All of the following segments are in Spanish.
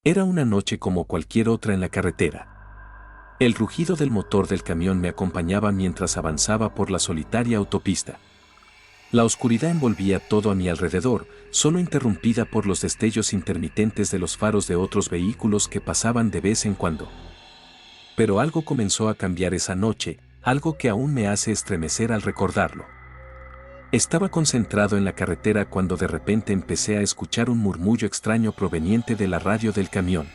Era una noche como cualquier otra en la carretera. El rugido del motor del camión me acompañaba mientras avanzaba por la solitaria autopista. La oscuridad envolvía todo a mi alrededor, solo interrumpida por los destellos intermitentes de los faros de otros vehículos que pasaban de vez en cuando. Pero algo comenzó a cambiar esa noche, algo que aún me hace estremecer al recordarlo. Estaba concentrado en la carretera cuando de repente empecé a escuchar un murmullo extraño proveniente de la radio del camión.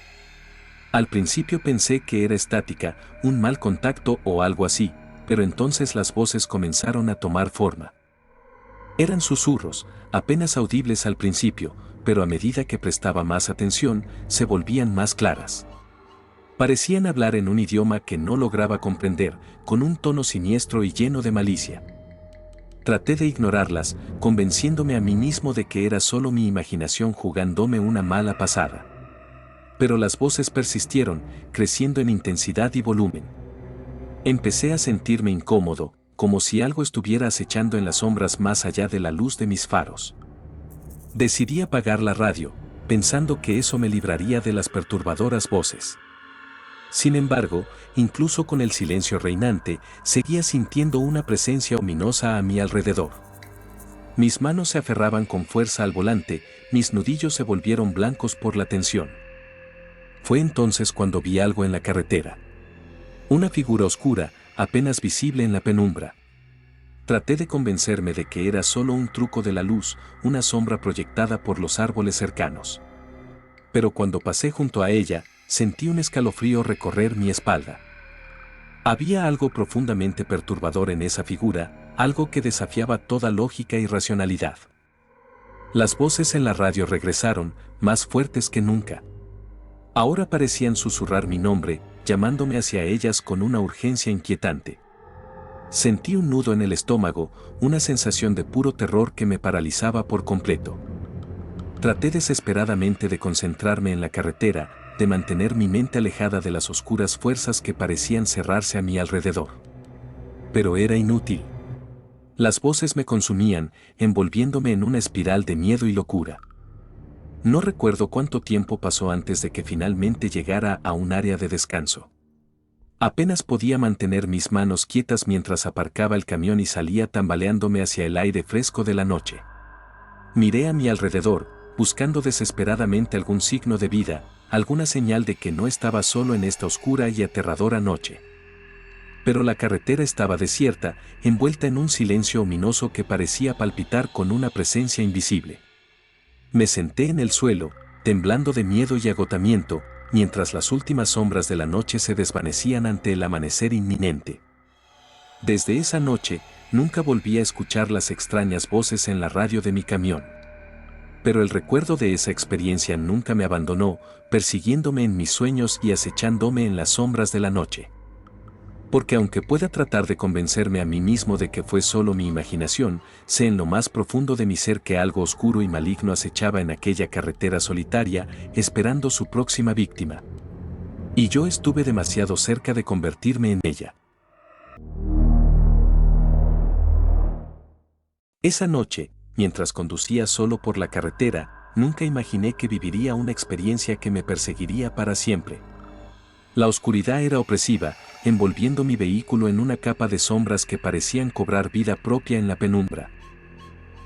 Al principio pensé que era estática, un mal contacto o algo así, pero entonces las voces comenzaron a tomar forma. Eran susurros, apenas audibles al principio, pero a medida que prestaba más atención, se volvían más claras. Parecían hablar en un idioma que no lograba comprender, con un tono siniestro y lleno de malicia. Traté de ignorarlas, convenciéndome a mí mismo de que era solo mi imaginación jugándome una mala pasada. Pero las voces persistieron, creciendo en intensidad y volumen. Empecé a sentirme incómodo, como si algo estuviera acechando en las sombras más allá de la luz de mis faros. Decidí apagar la radio, pensando que eso me libraría de las perturbadoras voces. Sin embargo, incluso con el silencio reinante, seguía sintiendo una presencia ominosa a mi alrededor. Mis manos se aferraban con fuerza al volante, mis nudillos se volvieron blancos por la tensión. Fue entonces cuando vi algo en la carretera. Una figura oscura, apenas visible en la penumbra. Traté de convencerme de que era solo un truco de la luz, una sombra proyectada por los árboles cercanos. Pero cuando pasé junto a ella, sentí un escalofrío recorrer mi espalda. Había algo profundamente perturbador en esa figura, algo que desafiaba toda lógica y racionalidad. Las voces en la radio regresaron, más fuertes que nunca. Ahora parecían susurrar mi nombre, llamándome hacia ellas con una urgencia inquietante. Sentí un nudo en el estómago, una sensación de puro terror que me paralizaba por completo. Traté desesperadamente de concentrarme en la carretera, de mantener mi mente alejada de las oscuras fuerzas que parecían cerrarse a mi alrededor. Pero era inútil. Las voces me consumían, envolviéndome en una espiral de miedo y locura. No recuerdo cuánto tiempo pasó antes de que finalmente llegara a un área de descanso. Apenas podía mantener mis manos quietas mientras aparcaba el camión y salía tambaleándome hacia el aire fresco de la noche. Miré a mi alrededor, buscando desesperadamente algún signo de vida, alguna señal de que no estaba solo en esta oscura y aterradora noche. Pero la carretera estaba desierta, envuelta en un silencio ominoso que parecía palpitar con una presencia invisible. Me senté en el suelo, temblando de miedo y agotamiento, mientras las últimas sombras de la noche se desvanecían ante el amanecer inminente. Desde esa noche, nunca volví a escuchar las extrañas voces en la radio de mi camión. Pero el recuerdo de esa experiencia nunca me abandonó, persiguiéndome en mis sueños y acechándome en las sombras de la noche. Porque aunque pueda tratar de convencerme a mí mismo de que fue solo mi imaginación, sé en lo más profundo de mi ser que algo oscuro y maligno acechaba en aquella carretera solitaria, esperando su próxima víctima. Y yo estuve demasiado cerca de convertirme en ella. Esa noche, mientras conducía solo por la carretera, nunca imaginé que viviría una experiencia que me perseguiría para siempre. La oscuridad era opresiva, envolviendo mi vehículo en una capa de sombras que parecían cobrar vida propia en la penumbra.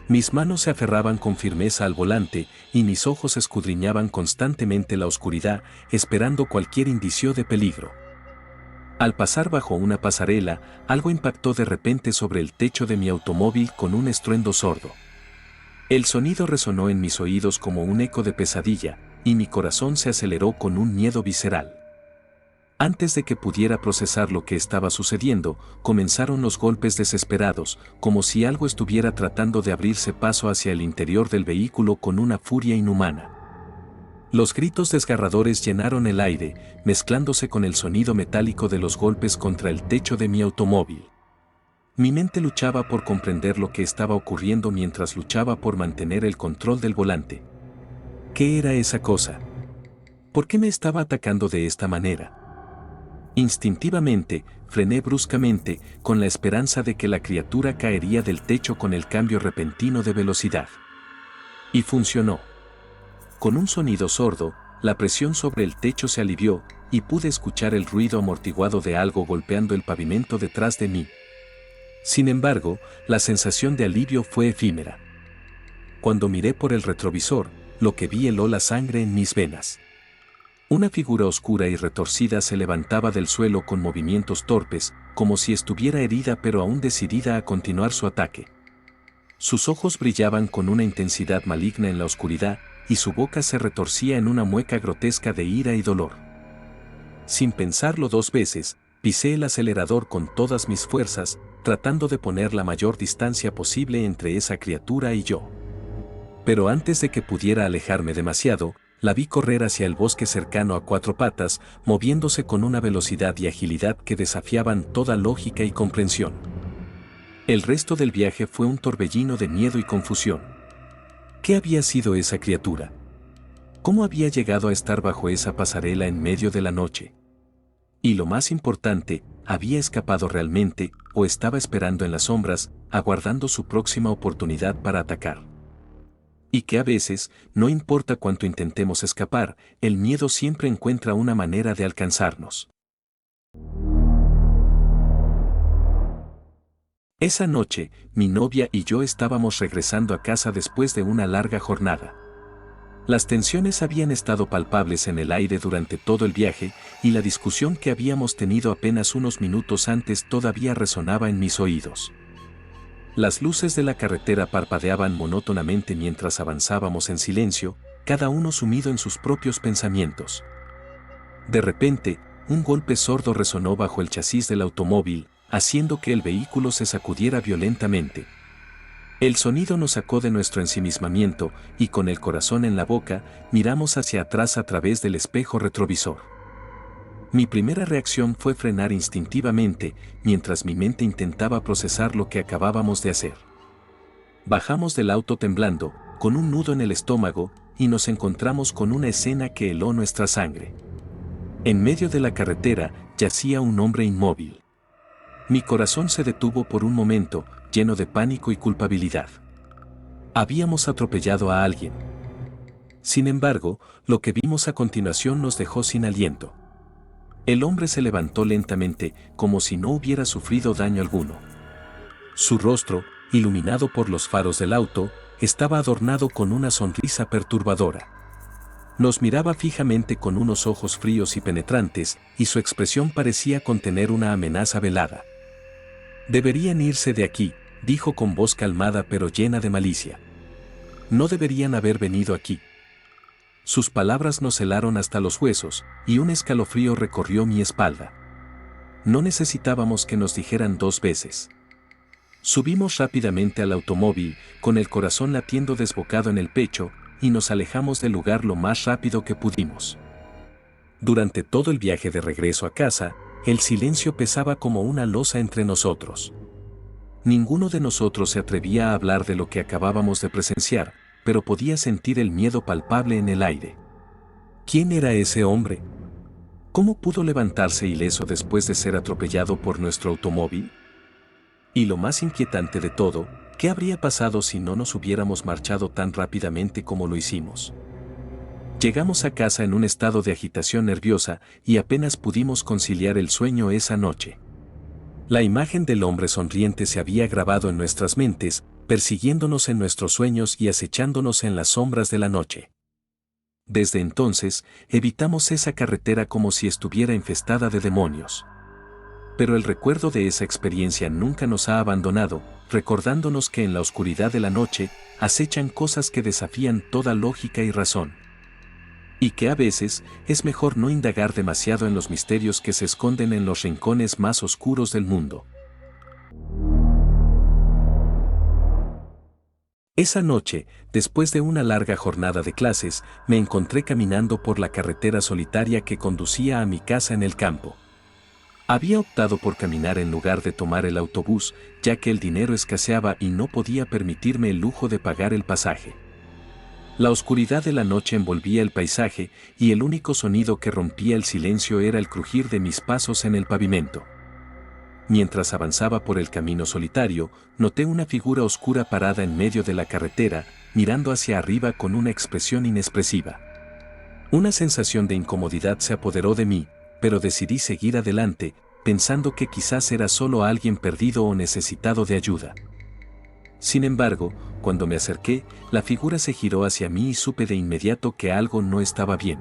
Mis manos se aferraban con firmeza al volante y mis ojos escudriñaban constantemente la oscuridad, esperando cualquier indicio de peligro. Al pasar bajo una pasarela, algo impactó de repente sobre el techo de mi automóvil con un estruendo sordo. El sonido resonó en mis oídos como un eco de pesadilla, y mi corazón se aceleró con un miedo visceral. Antes de que pudiera procesar lo que estaba sucediendo, comenzaron los golpes desesperados, como si algo estuviera tratando de abrirse paso hacia el interior del vehículo con una furia inhumana. Los gritos desgarradores llenaron el aire, mezclándose con el sonido metálico de los golpes contra el techo de mi automóvil. Mi mente luchaba por comprender lo que estaba ocurriendo mientras luchaba por mantener el control del volante. ¿Qué era esa cosa? ¿Por qué me estaba atacando de esta manera? Instintivamente, frené bruscamente, con la esperanza de que la criatura caería del techo con el cambio repentino de velocidad. Y funcionó. Con un sonido sordo, la presión sobre el techo se alivió, y pude escuchar el ruido amortiguado de algo golpeando el pavimento detrás de mí. Sin embargo, la sensación de alivio fue efímera. Cuando miré por el retrovisor, lo que vi heló la sangre en mis venas. Una figura oscura y retorcida se levantaba del suelo con movimientos torpes, como si estuviera herida pero aún decidida a continuar su ataque. Sus ojos brillaban con una intensidad maligna en la oscuridad, y su boca se retorcía en una mueca grotesca de ira y dolor. Sin pensarlo dos veces, pisé el acelerador con todas mis fuerzas, tratando de poner la mayor distancia posible entre esa criatura y yo. Pero antes de que pudiera alejarme demasiado, la vi correr hacia el bosque cercano a cuatro patas, moviéndose con una velocidad y agilidad que desafiaban toda lógica y comprensión. El resto del viaje fue un torbellino de miedo y confusión. ¿Qué había sido esa criatura? ¿Cómo había llegado a estar bajo esa pasarela en medio de la noche? Y lo más importante, ¿había escapado realmente, o estaba esperando en las sombras, aguardando su próxima oportunidad para atacar? Y que a veces, no importa cuánto intentemos escapar, el miedo siempre encuentra una manera de alcanzarnos. Esa noche, mi novia y yo estábamos regresando a casa después de una larga jornada. Las tensiones habían estado palpables en el aire durante todo el viaje, y la discusión que habíamos tenido apenas unos minutos antes todavía resonaba en mis oídos. Las luces de la carretera parpadeaban monótonamente mientras avanzábamos en silencio, cada uno sumido en sus propios pensamientos. De repente, un golpe sordo resonó bajo el chasis del automóvil, haciendo que el vehículo se sacudiera violentamente. El sonido nos sacó de nuestro ensimismamiento, y con el corazón en la boca, miramos hacia atrás a través del espejo retrovisor. Mi primera reacción fue frenar instintivamente, mientras mi mente intentaba procesar lo que acabábamos de hacer. Bajamos del auto temblando, con un nudo en el estómago, y nos encontramos con una escena que heló nuestra sangre. En medio de la carretera, yacía un hombre inmóvil. Mi corazón se detuvo por un momento, lleno de pánico y culpabilidad. Habíamos atropellado a alguien. Sin embargo, lo que vimos a continuación nos dejó sin aliento. El hombre se levantó lentamente, como si no hubiera sufrido daño alguno. Su rostro, iluminado por los faros del auto, estaba adornado con una sonrisa perturbadora. Nos miraba fijamente con unos ojos fríos y penetrantes, y su expresión parecía contener una amenaza velada. «Deberían irse de aquí», dijo con voz calmada pero llena de malicia. «No deberían haber venido aquí». Sus palabras nos helaron hasta los huesos, y un escalofrío recorrió mi espalda. No necesitábamos que nos dijeran dos veces. Subimos rápidamente al automóvil, con el corazón latiendo desbocado en el pecho, y nos alejamos del lugar lo más rápido que pudimos. Durante todo el viaje de regreso a casa, el silencio pesaba como una losa entre nosotros. Ninguno de nosotros se atrevía a hablar de lo que acabábamos de presenciar, pero podía sentir el miedo palpable en el aire. ¿Quién era ese hombre? ¿Cómo pudo levantarse ileso después de ser atropellado por nuestro automóvil? Y lo más inquietante de todo, ¿qué habría pasado si no nos hubiéramos marchado tan rápidamente como lo hicimos? Llegamos a casa en un estado de agitación nerviosa y apenas pudimos conciliar el sueño esa noche. La imagen del hombre sonriente se había grabado en nuestras mentes, persiguiéndonos en nuestros sueños y acechándonos en las sombras de la noche. Desde entonces, evitamos esa carretera como si estuviera infestada de demonios. Pero el recuerdo de esa experiencia nunca nos ha abandonado, recordándonos que en la oscuridad de la noche, acechan cosas que desafían toda lógica y razón. Y que a veces, es mejor no indagar demasiado en los misterios que se esconden en los rincones más oscuros del mundo. Esa noche, después de una larga jornada de clases, me encontré caminando por la carretera solitaria que conducía a mi casa en el campo. Había optado por caminar en lugar de tomar el autobús, ya que el dinero escaseaba y no podía permitirme el lujo de pagar el pasaje. La oscuridad de la noche envolvía el paisaje, y el único sonido que rompía el silencio era el crujir de mis pasos en el pavimento. Mientras avanzaba por el camino solitario, noté una figura oscura parada en medio de la carretera, mirando hacia arriba con una expresión inexpresiva. Una sensación de incomodidad se apoderó de mí, pero decidí seguir adelante, pensando que quizás era solo alguien perdido o necesitado de ayuda. Sin embargo, cuando me acerqué, la figura se giró hacia mí y supe de inmediato que algo no estaba bien.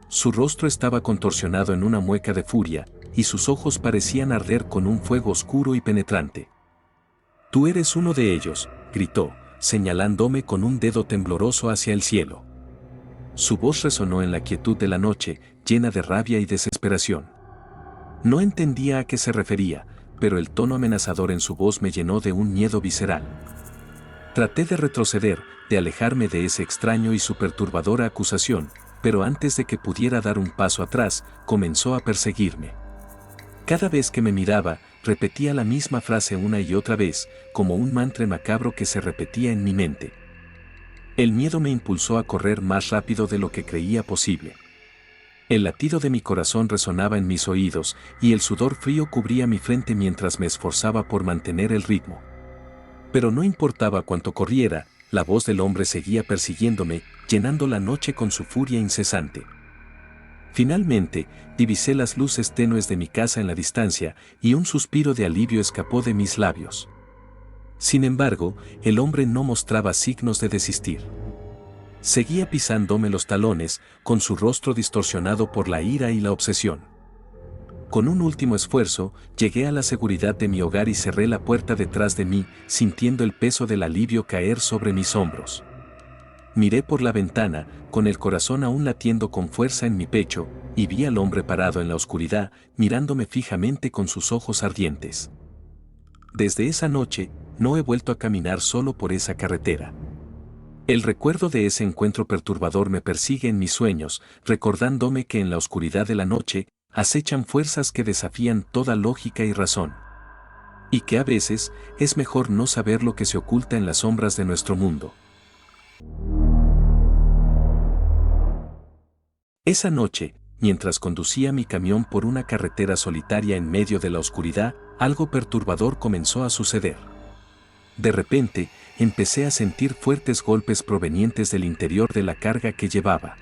Su rostro estaba contorsionado en una mueca de furia, y sus ojos parecían arder con un fuego oscuro y penetrante. «Tú eres uno de ellos», gritó, señalándome con un dedo tembloroso hacia el cielo. Su voz resonó en la quietud de la noche, llena de rabia y desesperación. No entendía a qué se refería, pero el tono amenazador en su voz me llenó de un miedo visceral. Traté de retroceder, de alejarme de ese extraño y su perturbadora acusación, pero antes de que pudiera dar un paso atrás, comenzó a perseguirme. Cada vez que me miraba, repetía la misma frase una y otra vez, como un mantra macabro que se repetía en mi mente. El miedo me impulsó a correr más rápido de lo que creía posible. El latido de mi corazón resonaba en mis oídos, y el sudor frío cubría mi frente mientras me esforzaba por mantener el ritmo. Pero no importaba cuánto corriera, la voz del hombre seguía persiguiéndome, llenando la noche con su furia incesante. Finalmente, divisé las luces tenues de mi casa en la distancia, y un suspiro de alivio escapó de mis labios. Sin embargo, el hombre no mostraba signos de desistir. Seguía pisándome los talones, con su rostro distorsionado por la ira y la obsesión. Con un último esfuerzo, llegué a la seguridad de mi hogar y cerré la puerta detrás de mí, sintiendo el peso del alivio caer sobre mis hombros. Miré por la ventana, con el corazón aún latiendo con fuerza en mi pecho, y vi al hombre parado en la oscuridad, mirándome fijamente con sus ojos ardientes. Desde esa noche, no he vuelto a caminar solo por esa carretera. El recuerdo de ese encuentro perturbador me persigue en mis sueños, recordándome que en la oscuridad de la noche, acechan fuerzas que desafían toda lógica y razón. Y que a veces, es mejor no saber lo que se oculta en las sombras de nuestro mundo. Esa noche, mientras conducía mi camión por una carretera solitaria en medio de la oscuridad, algo perturbador comenzó a suceder. De repente, empecé a sentir fuertes golpes provenientes del interior de la carga que llevaba.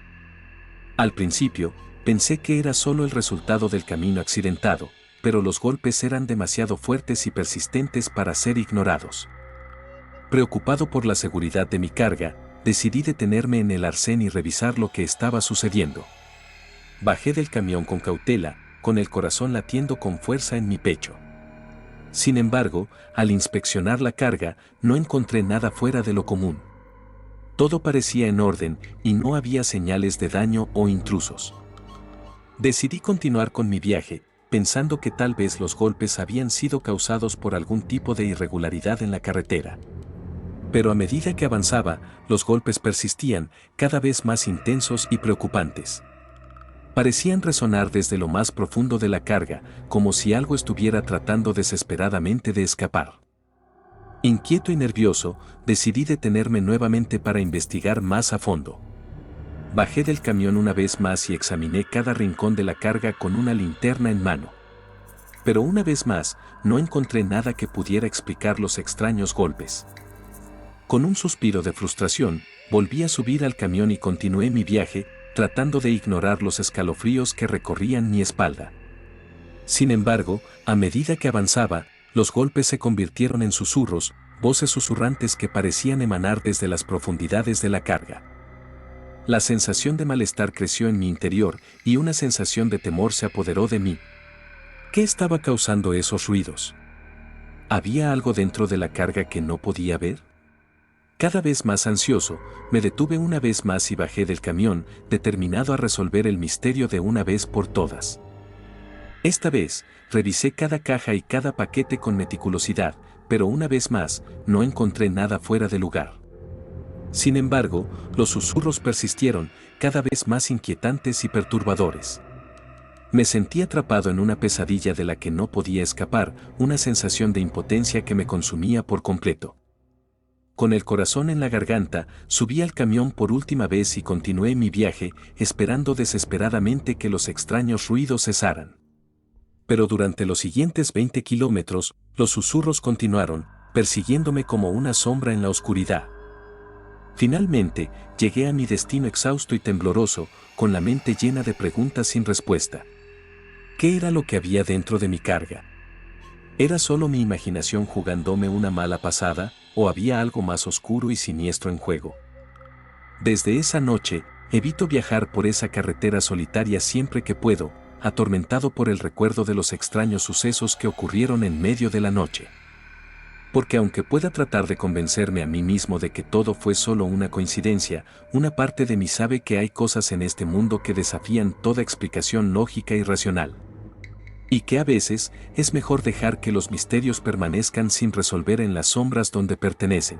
Al principio, pensé que era solo el resultado del camino accidentado, pero los golpes eran demasiado fuertes y persistentes para ser ignorados. Preocupado por la seguridad de mi carga, decidí detenerme en el arcén y revisar lo que estaba sucediendo. Bajé del camión con cautela, con el corazón latiendo con fuerza en mi pecho. Sin embargo, al inspeccionar la carga, no encontré nada fuera de lo común. Todo parecía en orden y no había señales de daño o intrusos. Decidí continuar con mi viaje, pensando que tal vez los golpes habían sido causados por algún tipo de irregularidad en la carretera. Pero a medida que avanzaba, los golpes persistían, cada vez más intensos y preocupantes. Parecían resonar desde lo más profundo de la carga, como si algo estuviera tratando desesperadamente de escapar. Inquieto y nervioso, decidí detenerme nuevamente para investigar más a fondo. Bajé del camión una vez más y examiné cada rincón de la carga con una linterna en mano. Pero una vez más, no encontré nada que pudiera explicar los extraños golpes. Con un suspiro de frustración, volví a subir al camión y continué mi viaje, tratando de ignorar los escalofríos que recorrían mi espalda. Sin embargo, a medida que avanzaba, los golpes se convirtieron en susurros, voces susurrantes que parecían emanar desde las profundidades de la carga. La sensación de malestar creció en mi interior y una sensación de temor se apoderó de mí. ¿Qué estaba causando esos ruidos? ¿Había algo dentro de la carga que no podía ver? Cada vez más ansioso, me detuve una vez más y bajé del camión, determinado a resolver el misterio de una vez por todas. Esta vez, revisé cada caja y cada paquete con meticulosidad, pero una vez más, no encontré nada fuera de lugar. Sin embargo, los susurros persistieron, cada vez más inquietantes y perturbadores. Me sentí atrapado en una pesadilla de la que no podía escapar, una sensación de impotencia que me consumía por completo. Con el corazón en la garganta, subí al camión por última vez y continué mi viaje, esperando desesperadamente que los extraños ruidos cesaran. Pero durante los siguientes 20 kilómetros, los susurros continuaron, persiguiéndome como una sombra en la oscuridad. Finalmente, llegué a mi destino exhausto y tembloroso, con la mente llena de preguntas sin respuesta. ¿Qué era lo que había dentro de mi carga? ¿Era solo mi imaginación jugándome una mala pasada, o había algo más oscuro y siniestro en juego? Desde esa noche, evito viajar por esa carretera solitaria siempre que puedo, atormentado por el recuerdo de los extraños sucesos que ocurrieron en medio de la noche. Porque aunque pueda tratar de convencerme a mí mismo de que todo fue solo una coincidencia, una parte de mí sabe que hay cosas en este mundo que desafían toda explicación lógica y racional. Y que a veces es mejor dejar que los misterios permanezcan sin resolver en las sombras donde pertenecen.